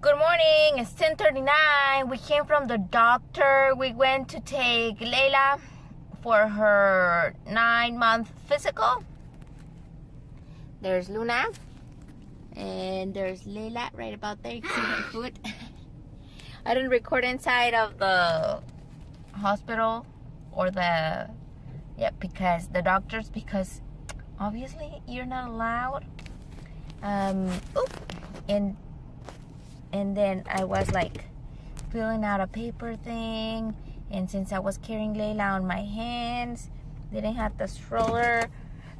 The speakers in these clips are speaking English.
Good morning, it's 10:39. We came from the doctor. We went to take Leila for her 9-month physical. There's Luna. And there's Leila right about there. You can see her foot. I didn't record inside of the hospital or because the doctors, because obviously you're not allowed. And then I was like filling out a paper thing, and since I was carrying Leila on my hands, didn't have the stroller,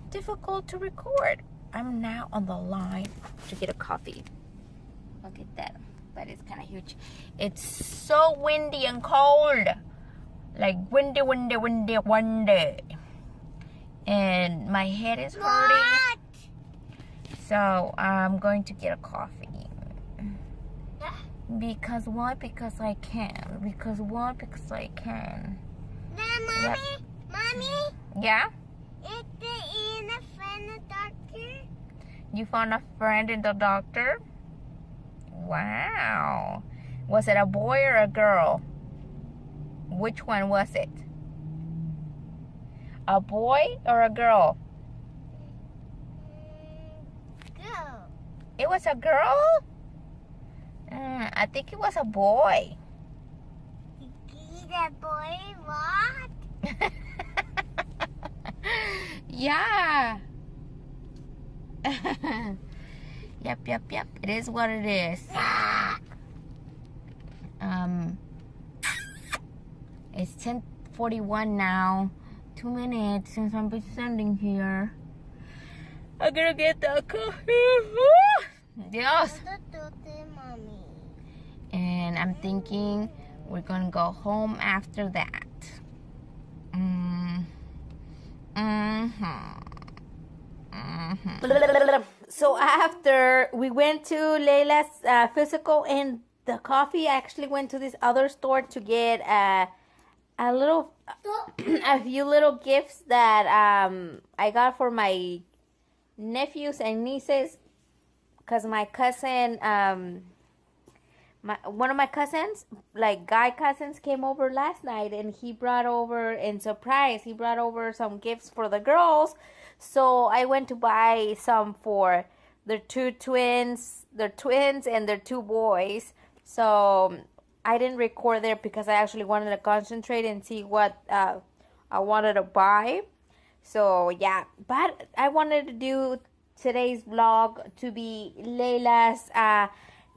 difficult to record. I'm now on the line to get a coffee. Look at that, but it's kind of huge. It's so windy and cold, like windy, and my head is hurting. So I'm going to get a coffee. Because why? Because I can. Because why? Because I can. Mommy, Yep. Mommy, Yeah? is there in a friend a doctor? You found a friend in the doctor? Wow. Was it a boy or a girl? Which one was it? A boy or a girl? Girl. It was a girl? I think it was a boy. Is a boy what? Yeah. Yep. It is what it is. It's 10:41 now. 2 minutes since I've been standing here. I'm gonna get the coffee. Dios. Mommy. And I'm thinking we're gonna go home after that. So after we went to Leila's physical and the coffee, I actually went to this other store to get a few little gifts that I got for my nephews and nieces, because my cousin, one of my cousins, like guy cousins, came over last night, and he brought over, in surprise, he brought over some gifts for the girls. So I went to buy some for their twins and their 2 boys. So I didn't record there because I actually wanted to concentrate and see what I wanted to buy. So yeah, but I wanted to do today's vlog to be Leila's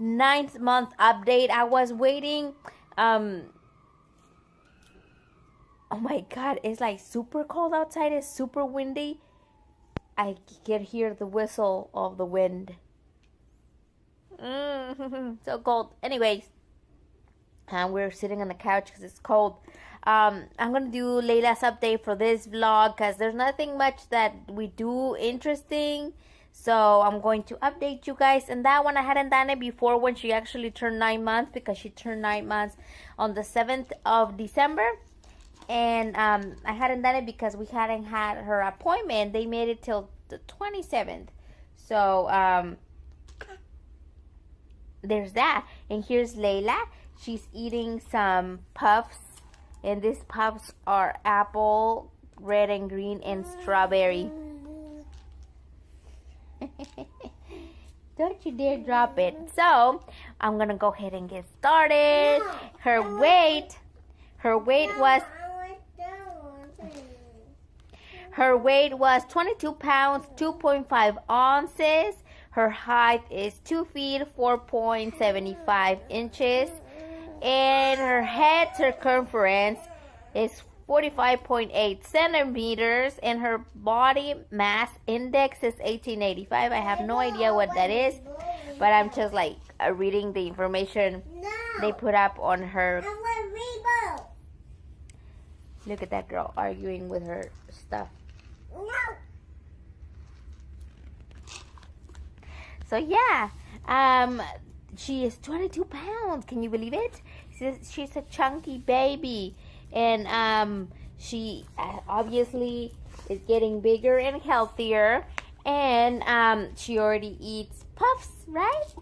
9th month update. I was waiting. Oh my god, it's like super cold outside. It's super windy. I can hear the whistle of the wind. So cold. Anyways, we're sitting on the couch because it's cold. I'm gonna do Leila's update for this vlog because there's nothing much that we do interesting. So I'm going to update you guys. And that one, I hadn't done it before when she actually turned 9 months, because she turned 9 months on the 7th of December. And I hadn't done it because we hadn't had her appointment. They made it till the 27th. So there's that. And here's Leila. She's eating some puffs. And these puffs are apple, red and green, and strawberry. Don't you dare drop it. So I'm gonna go ahead and get started. Her weight was 22 pounds 2.5 ounces. Her height is 2 feet 4.75 inches, and her head circumference is 45.8 centimeters, and her body mass index is 1885. I have no idea what that is, but I'm just like reading the information they put up on her. Look at that girl arguing with her stuff. So yeah, she is 22 pounds. Can you believe it? She's a chunky baby. And she obviously is getting bigger and healthier. And she already eats puffs, right?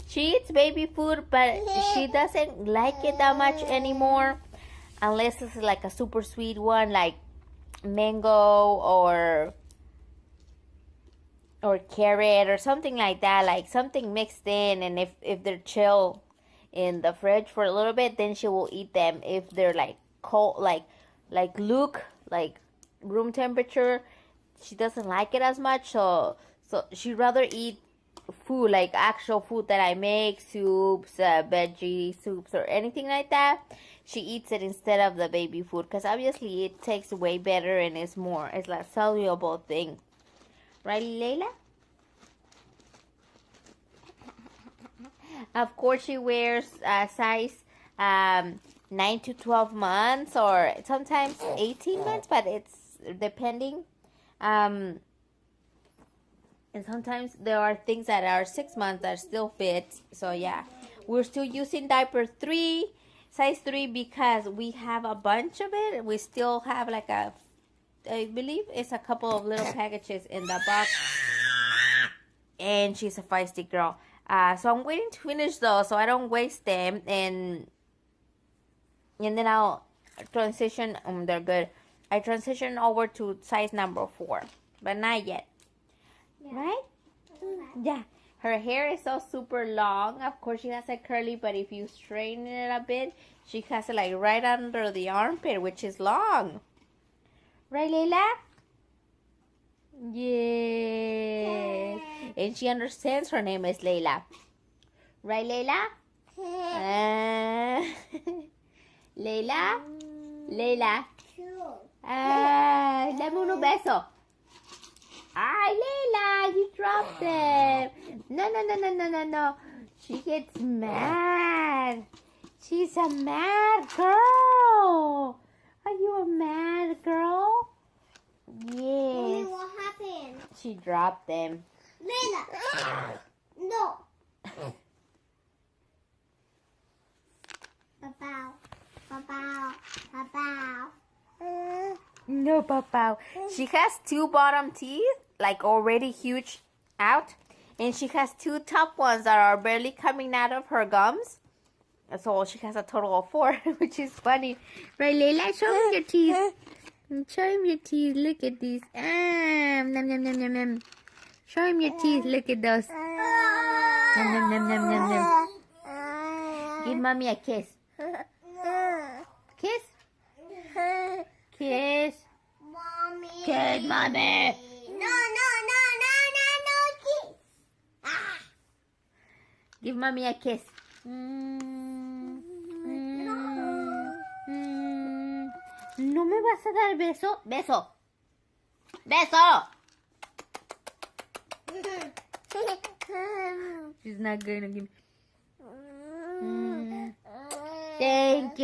She eats baby food, but she doesn't like it that much anymore. Unless it's like a super sweet one, like mango or carrot or something like that, like something mixed in. And if they're chill in the fridge for a little bit, then she will eat them. If they're like cold, like Luke, like room temperature, she doesn't like it as much. So she'd rather eat food, like actual food that I make, soups, veggie soups or anything like that. She eats it instead of the baby food, because obviously it tastes way better and it's like soluble thing, right, Leila? Of course, she wears size 9 to 12 months, or sometimes 18 months, but it's depending. And sometimes there are things that are 6 months that still fit. So yeah, we're still using diaper 3, size 3, because we have a bunch of it. We still have like I believe it's a couple of little packages in the box. And she's a feisty girl. So I'm waiting to finish those so I don't waste them. And then I'll transition. They're good. I transition over to size number 4, but not yet. Yeah. Right? Yeah. Her hair is so super long. Of course, she has a curly, but if you straighten it a bit, she has it like right under the armpit, which is long. Right, Leila? Yes. And she understands her name is Leila. Right, Leila? Leila? Leila? Dame un beso. Ay, Leila, you dropped them. No. She gets mad. She's a mad girl. Are you a mad girl? Yes. What happened? She dropped them. Leila. No. No, Papa. She has 2 bottom teeth, like already huge out. And she has 2 top ones that are barely coming out of her gums. So she has a total of 4, which is funny. Right, Leila? Show me your teeth. Show him your teeth. Look at these. Nom, nom, nom, nom, nom. Show him your teeth. Look at those. Nom, nom, nom, nom, nom, nom. Give mommy a kiss. Kiss. Kiss. Mommy. Kiss, mommy. No, kiss. Ah. Give mommy a kiss. ¿No me vas a dar beso? Beso. Beso. She's not gonna give me. Thank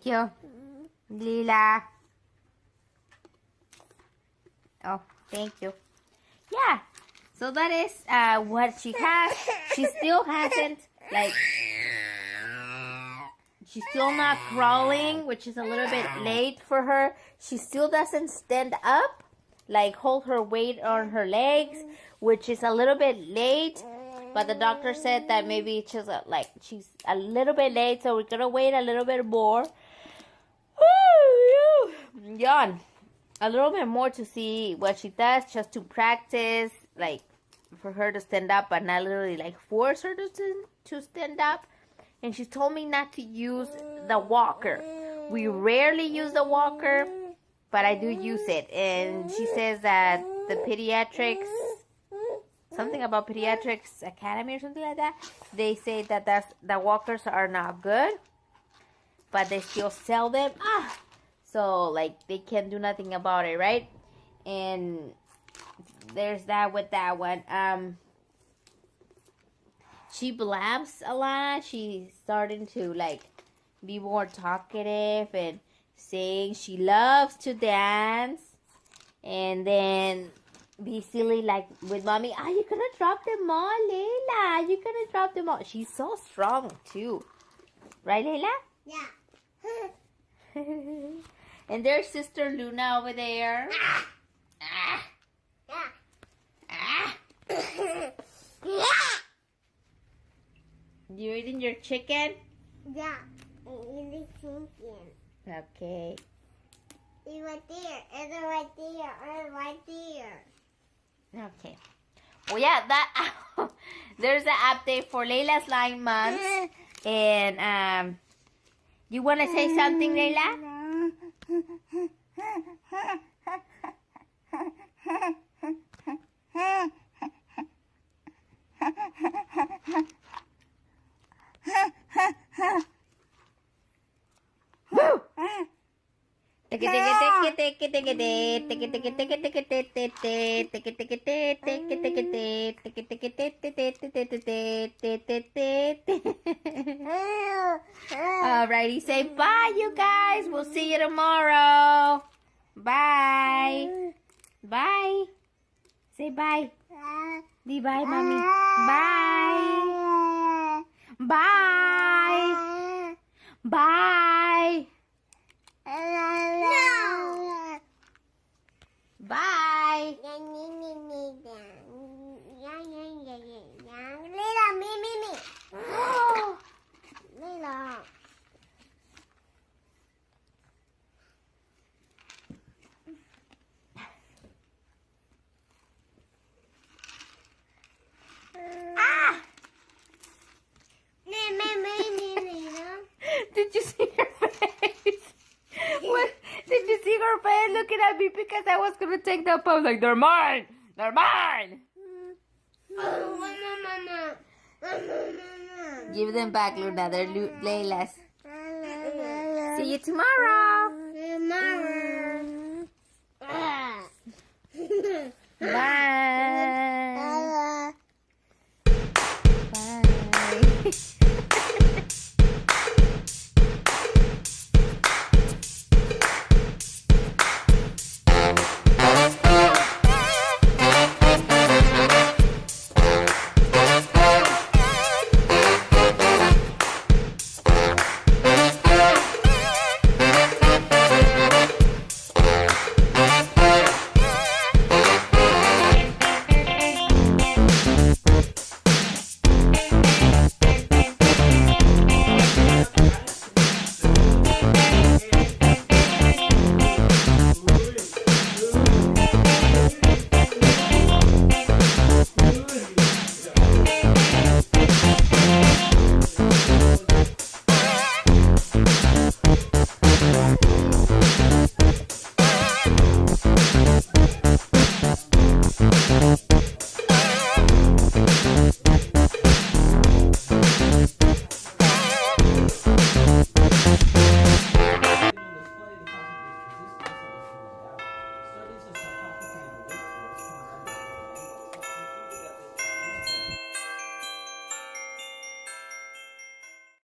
you, Leila. Oh, thank you. Yeah. So that is what she has. She still hasn't, like, she's still not crawling, which is a little bit late for her. She still doesn't stand up, like hold her weight on her legs, which is a little bit late. But the doctor said that maybe it's just like she's a little bit late, so we're gonna wait a little bit more. Yawn. A little bit more to see what she does, just to practice, like for her to stand up, but not literally like force her to stand up. And she told me not to use the walker. We rarely use the walker, but I do use it. And she says that the pediatrics, something about Pediatrics Academy or something like that, they say that the walkers are not good, but they still sell them. So like they can't do nothing about it, right? And there's that with that one. She blabs a lot. She's starting to like be more talkative and sing. She loves to dance and then be silly like with mommy. Are you gonna drop them all, Leila? Are you gonna drop them all? She's so strong too, right, Leila? Yeah. And there's Sister Luna over there. eating your chicken? Yeah, I'm eating chicken. Okay. It's right there. It's right there. It's right there. Okay. Well, yeah, that there's an update for Leila's 9 months. And you want to say something, Leila? Alrighty, say bye, you guys. We'll see you tomorrow. Bye. Bye. Say bye. Say bye, mommy. Bye. Bye. Bye. No. Bye. Leila, me. Leila. Ah! Leila. Did you see her face? What? Did you see her face looking at me because I was gonna take the pose? Like, they're mine. They're mine. Give them back, Luna. They're Leila's. See you tomorrow. Bye. Bye. Bye.